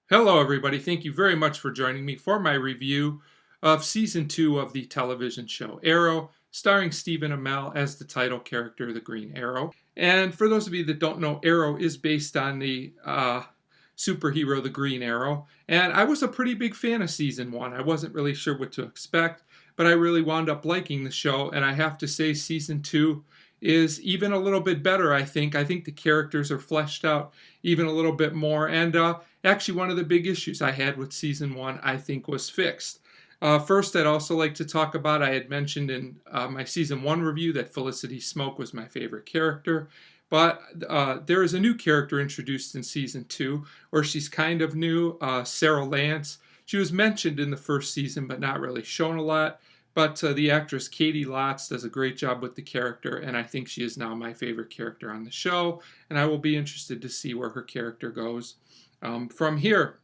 Hello, everybody. Thank you very much for joining me for my review of Season 2 of the television show Arrow, starring Stephen Amell as the title character, the Green Arrow. And for those of you that don't know, Arrow is based on the superhero, the Green Arrow. And I was a pretty big fan of Season 1. I wasn't really sure what to expect, but I really wound up liking the show. And I have to say, Season 2 is even a little bit better, I think. I think the characters are fleshed out even a little bit more. And actually, one of the big issues I had with Season 1, I think, was fixed. First, I'd also like to talk about, I had mentioned in my Season 1 review that Felicity Smoke was my favorite character. But there is a new character introduced in Season 2, or she's kind of new, Sarah Lance. She was mentioned in the first season, but not really shown a lot. But the actress Caity Lotz does a great job with the character, and I think she is now my favorite character on the show. And I will be interested to see where her character goes from here.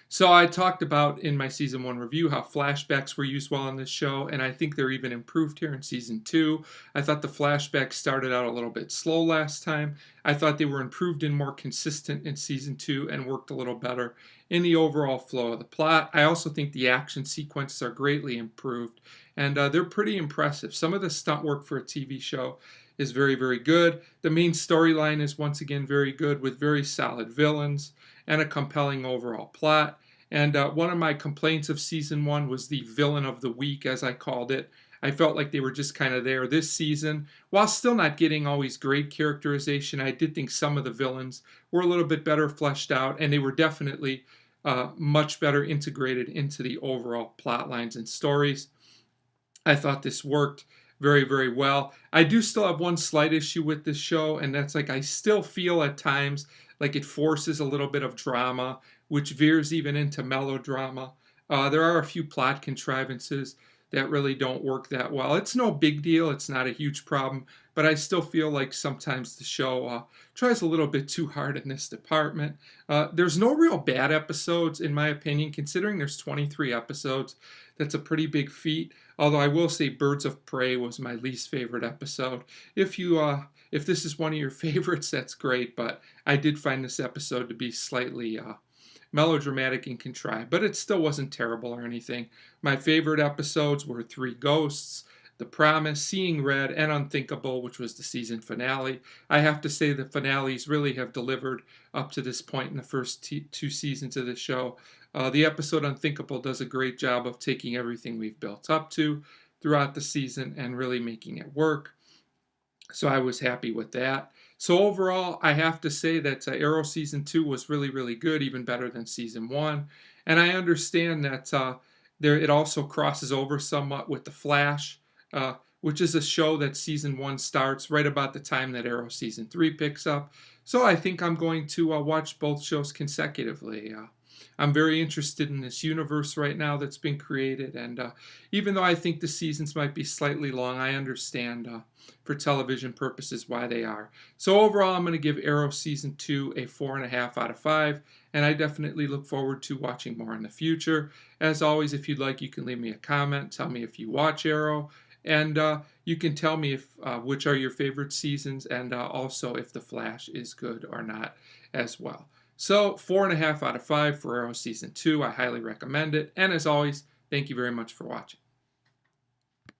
So I talked about in my Season 1 review how flashbacks were used well on this show, and I think they're even improved here in Season 2. I thought the flashbacks started out a little bit slow last time. I thought they were improved and more consistent in Season 2 and worked a little better in the overall flow of the plot. I also think the action sequences are greatly improved, and they're pretty impressive. Some of the stunt work for a TV show is very, very good. The main storyline is once again very good with very solid villains and a compelling overall plot. And one of my complaints of Season 1 was the villain of the week, as I called it. I felt like they were just kind of there this season. While still not getting always great characterization, I did think some of the villains were a little bit better fleshed out, and they were definitely much better integrated into the overall plot lines and stories. I thought this worked very, very well. I do still have one slight issue with this show, and that's like I still feel at times like it forces a little bit of drama, which veers even into melodrama. There are a few plot contrivances that really don't work that well. It's no big deal, it's not a huge problem, but I still feel like sometimes the show tries a little bit too hard in this department. There's no real bad episodes, in my opinion, considering there's 23 episodes. That's a pretty big feat. Although I will say Birds of Prey was my least favorite episode. If this is one of your favorites, that's great, but I did find this episode to be slightly melodramatic and contrived, but it still wasn't terrible or anything. My favorite episodes were Three Ghosts, The Promise, Seeing Red, and Unthinkable, which was the season finale. I have to say the finales really have delivered up to this point in the first two seasons of the show. The episode Unthinkable does a great job of taking everything we've built up to throughout the season and really making it work. So I was happy with that. So overall, I have to say that Arrow Season 2 was really, really good, even better than Season 1. And I understand that it also crosses over somewhat with The Flash, which is a show that Season 1 starts right about the time that Arrow Season 3 picks up. So I think I'm going to watch both shows consecutively. I'm very interested in this universe right now that's been created, and even though I think the seasons might be slightly long, I understand for television purposes why they are. So overall, I'm going to give Arrow Season 2 a 4.5 out of 5, and I definitely look forward to watching more in the future. As always, if you'd like, you can leave me a comment, tell me if you watch Arrow, and you can tell me which are your favorite seasons, and also if The Flash is good or not as well. So 4.5 out of 5 for Arrow Season 2. I highly recommend it. And as always, thank you very much for watching.